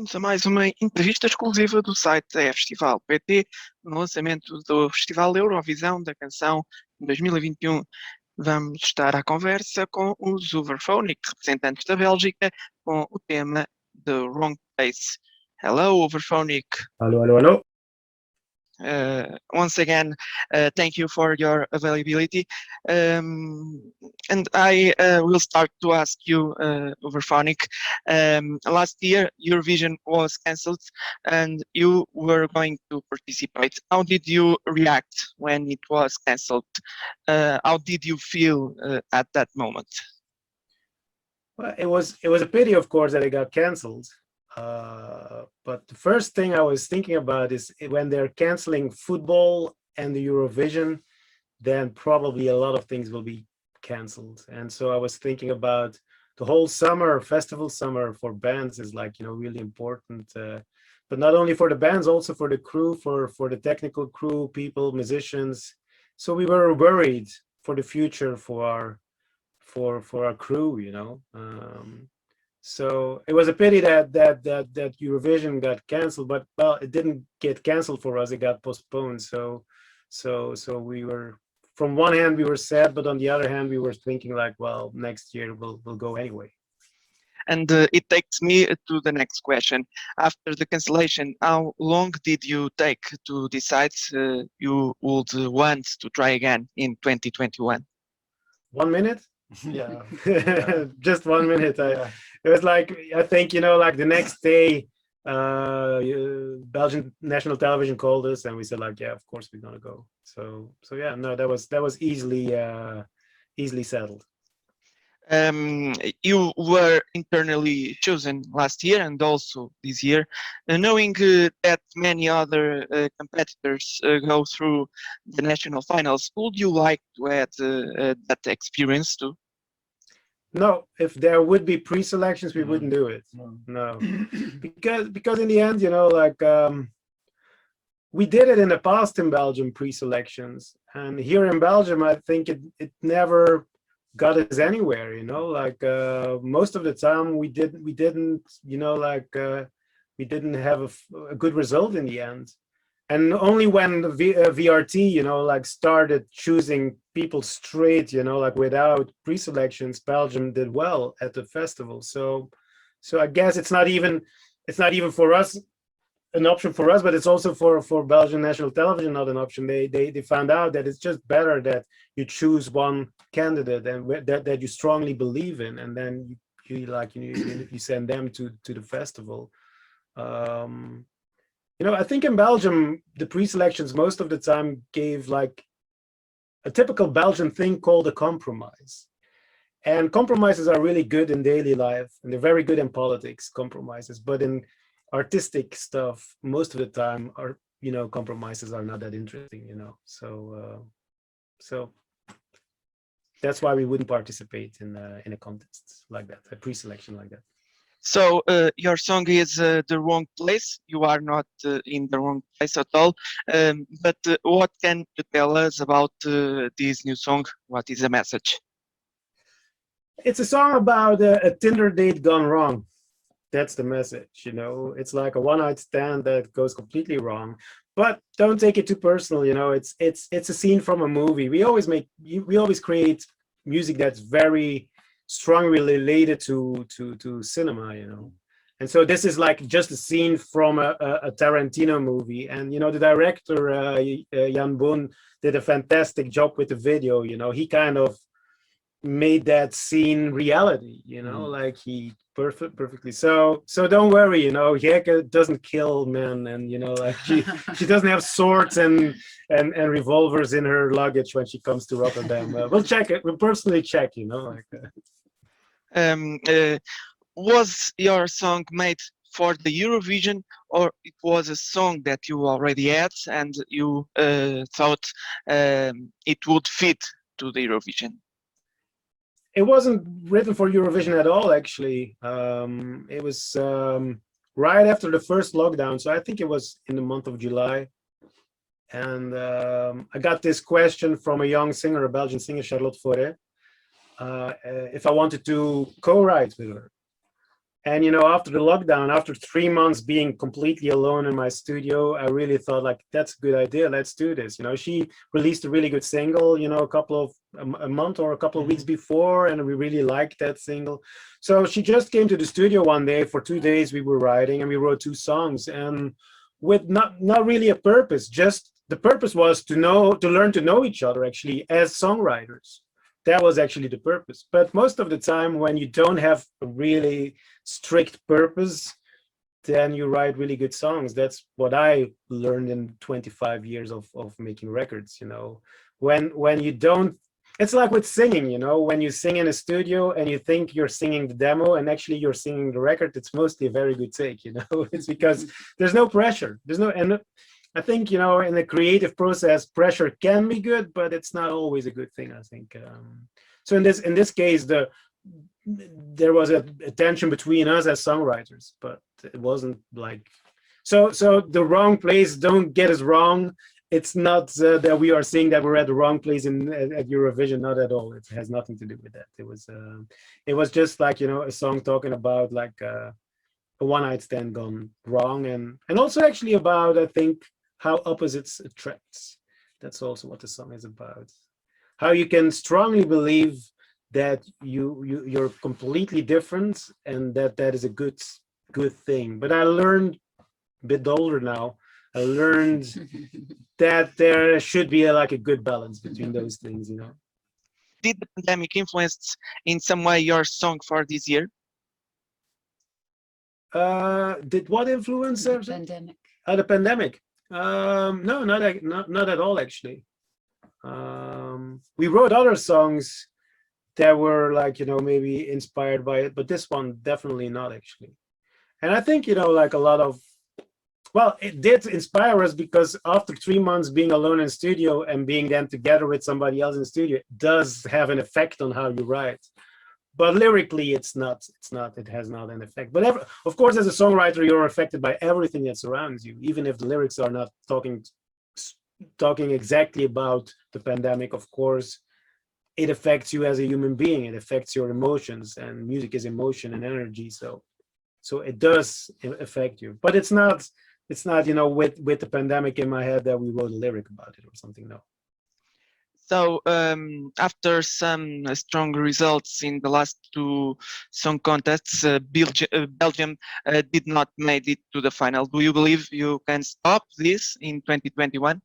Bem-vindos a mais uma entrevista exclusiva do site e-FestivalPT, no lançamento do Festival Eurovisão da Canção 2021. Vamos estar à conversa com os Hooverphonic, representantes da Bélgica, com o tema The Wrong Place. Hello, Hooverphonic. Hello, hello, hello. Once again, thank you for your availability. And I will start to ask you, Hooverphonic. Last year, Eurovision was cancelled and you were going to participate. How did you react when it was cancelled? How did you feel at that moment? Well, it was a pity, of course, that it got cancelled. But the first thing I was thinking about is when they're canceling football and the Eurovision, then probably a lot of things will be cancelled. And so I was thinking about the whole summer, festival summer for bands is like, really important. But not only for the bands, also for the crew, for the technical crew, people, musicians. So we were worried for the future for our crew, So it was a pity that Eurovision got canceled, but well, it didn't get canceled for us; it got postponed. So we were, from one hand, we were sad, but on the other hand, we were thinking like, well, next year we'll go anyway. And it takes me to the next question. After the cancellation, how long did you take to decide you would want to try again in 2021? 1 minute. Yeah. Just 1 minute. It was like, I think, like the next day, Belgian national television called us and we said like, yeah, of course we're gonna go. So yeah, no, that was easily settled. You were internally chosen last year and also this year, knowing that many other competitors go through the national finals. Would you like to add that experience too? No, if there would be pre-selections, we wouldn't do it. No, because in the end, we did it in the past in Belgium, pre-selections, and here in Belgium, I think it never got us anywhere. Most of the time we didn't have a good result in the end. And only when the VRT, started choosing people straight, without pre-selections, Belgium did well at the festival. So I guess it's not even for us an option for us, but it's also for Belgian national television not an option. They found out that it's just better that you choose one candidate and that you strongly believe in, and then you send them to the festival. I think in Belgium, the pre-selections most of the time gave like a typical Belgian thing called a compromise. And compromises are really good in daily life, and they're very good in politics, compromises. But in artistic stuff, most of the time, compromises are not that interesting, So that's why we wouldn't participate in a contest like that, a pre-selection like that. So your song is The Wrong Place. You are not in the wrong place at all. But what can you tell us about this new song? What is the message? It's a song about a Tinder date gone wrong. That's the message, It's like a one-night stand that goes completely wrong. But don't take it too personal, It's a scene from a movie. We always create music that's very strongly related to cinema, And so this is like just a scene from a Tarantino movie. And, the director, Jan Boon, did a fantastic job with the video, He kind of made that scene reality, like he perfectly. So don't worry, Jeke doesn't kill men, and, she doesn't have swords and revolvers in her luggage when she comes to Rotterdam. We'll check it. We'll personally check, Was your song made for the Eurovision, or it was a song that you already had and you thought it would fit to the Eurovision? It wasn't written for Eurovision at all, actually. It was right after the first lockdown, so I think it was in the month of July. And I got this question from a young singer, a Belgian singer, Charlotte Forêt, if I wanted to co-write with her. And, you know, after the lockdown, after 3 months being completely alone in my studio, I really thought like, that's a good idea. Let's do this. You know, she released a really good single, you know, a month or a couple of weeks before, and we really liked that single. So she just came to the studio one day. For 2 days we were writing, and we wrote 2 songs, and with not really a purpose. Just the purpose was to learn to know each other actually as songwriters. That was actually the purpose. But most of the time, when you don't have a really strict purpose, then you write really good songs. That's what I learned in 25 years of making records. You know, when you don't, it's like with singing. You know, when you sing in a studio and you think you're singing the demo and actually you're singing the record, it's mostly a very good take. You know, it's because there's no pressure. And I think, you know, in the creative process, pressure can be good, but it's not always a good thing, I think. So in this case, there was a tension between us as songwriters, but it wasn't like so the wrong place. Don't get us wrong. It's not that we are saying that we're at the wrong place at Eurovision. Not at all. It has nothing to do with that. It was just like, you know, a song talking about like a one-night stand gone wrong, and also actually about, I think, how opposites attracts. That's also what the song is about. How you can strongly believe that you're completely different, and that is a good thing. But I learned, a bit older now, I learned that there should be like a good balance between those things, you know. Did the pandemic influence in some way your song for this year? Did what influence The pandemic. The pandemic? No, not at all, actually. We wrote other songs that were like, you know, maybe inspired by it, but this one definitely not, actually. And I think, you know, like a lot of, well, it did inspire us, because after 3 months being alone in studio and being then together with somebody else in the studio, it does have an effect on how you write. But lyrically, it has not an effect. But of course, as a songwriter, you're affected by everything that surrounds you, even if the lyrics are not talking exactly about the pandemic. Of course, it affects you as a human being. It affects your emotions, and music is emotion and energy. So it does affect you. But it's not, you know, with the pandemic in my head that we wrote a lyric about it or something. No. So after some strong results in the last 2 song contests, Belgium did not make it to the final. Do you believe you can stop this in 2021?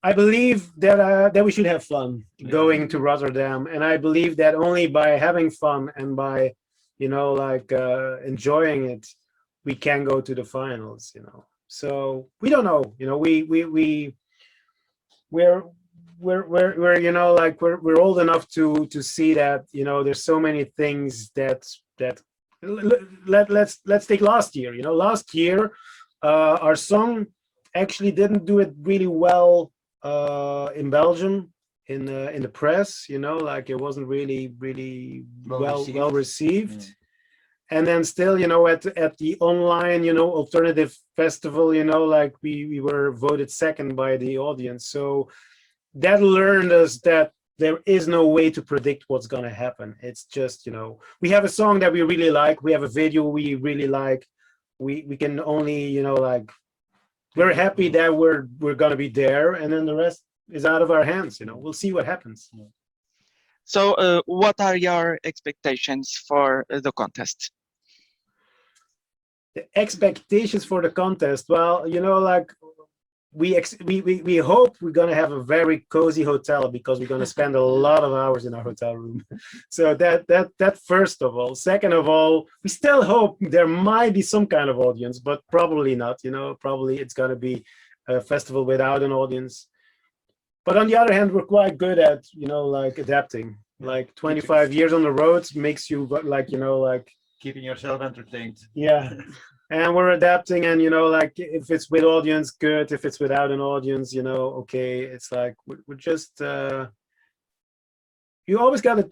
I believe that we should have fun going to Rotterdam, and I believe that only by having fun and by, you know, like enjoying it, we can go to the finals. You know, so we don't know. You know, we're you know, like we're old enough to see that, you know, there's so many things that let's take last year. You know, last year our song actually didn't do it really well in Belgium in the press. You know, like it wasn't really well received. And then still, you know, at the online, you know, alternative festival, you know, like we were voted second by the audience. So that learned us that there is no way to predict what's going to happen. It's just, you know, we have a song that we really like. We have a video we really like. We can only, you know, like, we're happy that we're going to be there, and then the rest is out of our hands. You know, we'll see what happens. So what are your expectations for the contest? The expectations for the contest, well, you know, like we hope we're going to have a very cozy hotel, because we're going to spend a lot of hours in our hotel room. So that first of all. Second of all, we still hope there might be some kind of audience, but probably not. You know, probably it's going to be a festival without an audience. But on the other hand, we're quite good at, you know, like adapting. Like 25 years on the road makes you, like, you know, like keeping yourself entertained. Yeah. And we're adapting, and, you know, like if it's with audience, good. If it's without an audience, you know, okay. It's like we're just you always got to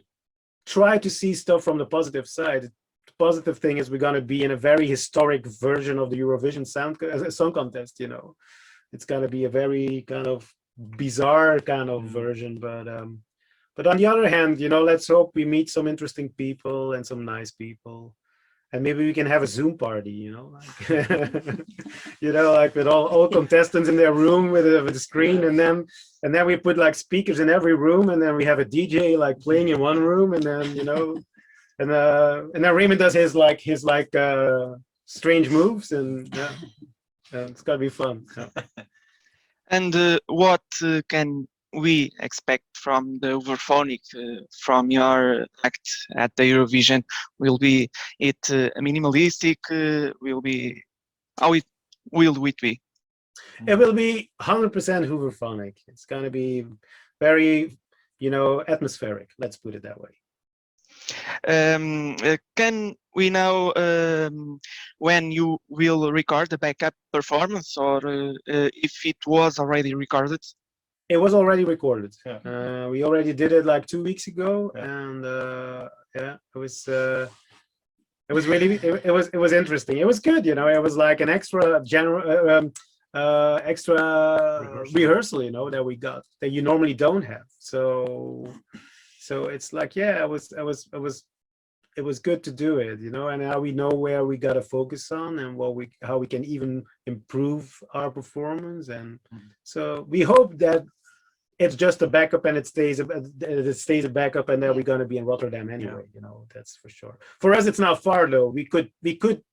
try to see stuff from the positive side. The positive thing is we're going to be in a very historic version of the Eurovision song contest. You know, it's going to be a very kind of bizarre kind of version, but on the other hand, you know, let's hope we meet some interesting people and some nice people. And maybe we can have a Zoom party, you know, like, you know, like with all contestants in their room with a screen, and then we put like speakers in every room, and then we have a DJ like playing in one room, and then, you know, and then Raymond does his strange moves, and yeah, it's gotta be fun. So. And what can we expect from the Hooverphonic, from your act at the Eurovision? Will be it minimalistic? Will be how it will it be? It will be 100% Hooverphonic. It's gonna be very, you know, atmospheric. Let's put it that way. Can we know when you will record the backup performance, or if it was already recorded? It was already recorded. Yeah. We already did it like 2 weeks ago, Yeah. and yeah, it was really it was interesting. It was good, you know. It was like an extra rehearsal, you know, that we got that you normally don't have. So it's like, yeah, it was good to do it, you know, and now we know where we got to focus on and how we can even improve our performance. And so we hope that it's just a backup and it stays a backup, and that we're going to be in Rotterdam anyway, you know, that's for sure. For us, it's not far though. We could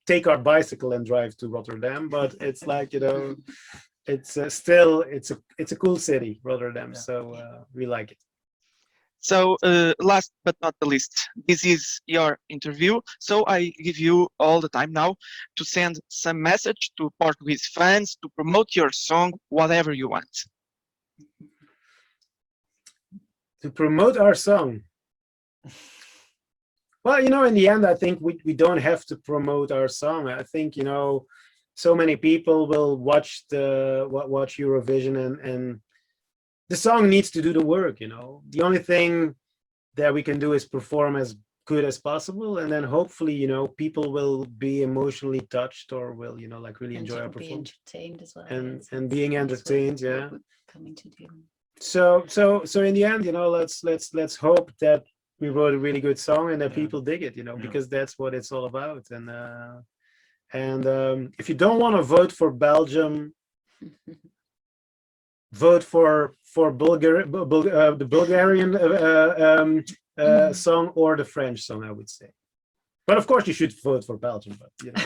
take our bicycle and drive to Rotterdam, but it's like, you know, it's still, it's a cool city, Rotterdam. So we like it. So last but not the least, this is your interview, so I give you all the time now to send some message to Portuguese fans, to promote your song, whatever you want. To promote our song. Well, you know, in the end, I think we don't have to promote our song. I think, you know, so many people will watch Eurovision, and the song needs to do the work, you know. The only thing that we can do is perform as good as possible, and then hopefully, you know, people will be emotionally touched, or will, you know, like really enjoy our performance. Be entertained as well. And being entertained, yeah. Coming to do. So in the end, you know, let's hope that we wrote a really good song and that people dig it, you know, because that's what it's all about. And if you don't want to vote for Belgium, vote for the Bulgarian song or the French song, I would say. But of course, you should vote for Belgium. But you know,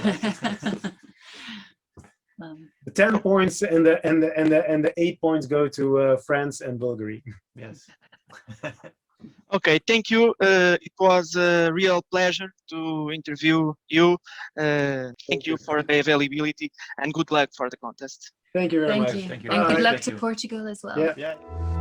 the 10 points and the 8 points go to France and Bulgaria. Yes. Okay, thank you. It was a real pleasure to interview you. Thank you for the availability, and good luck for the contest. Thank you very much. Thank you. Thank you. And good luck Thank to you. Portugal as well. Yeah. Yeah.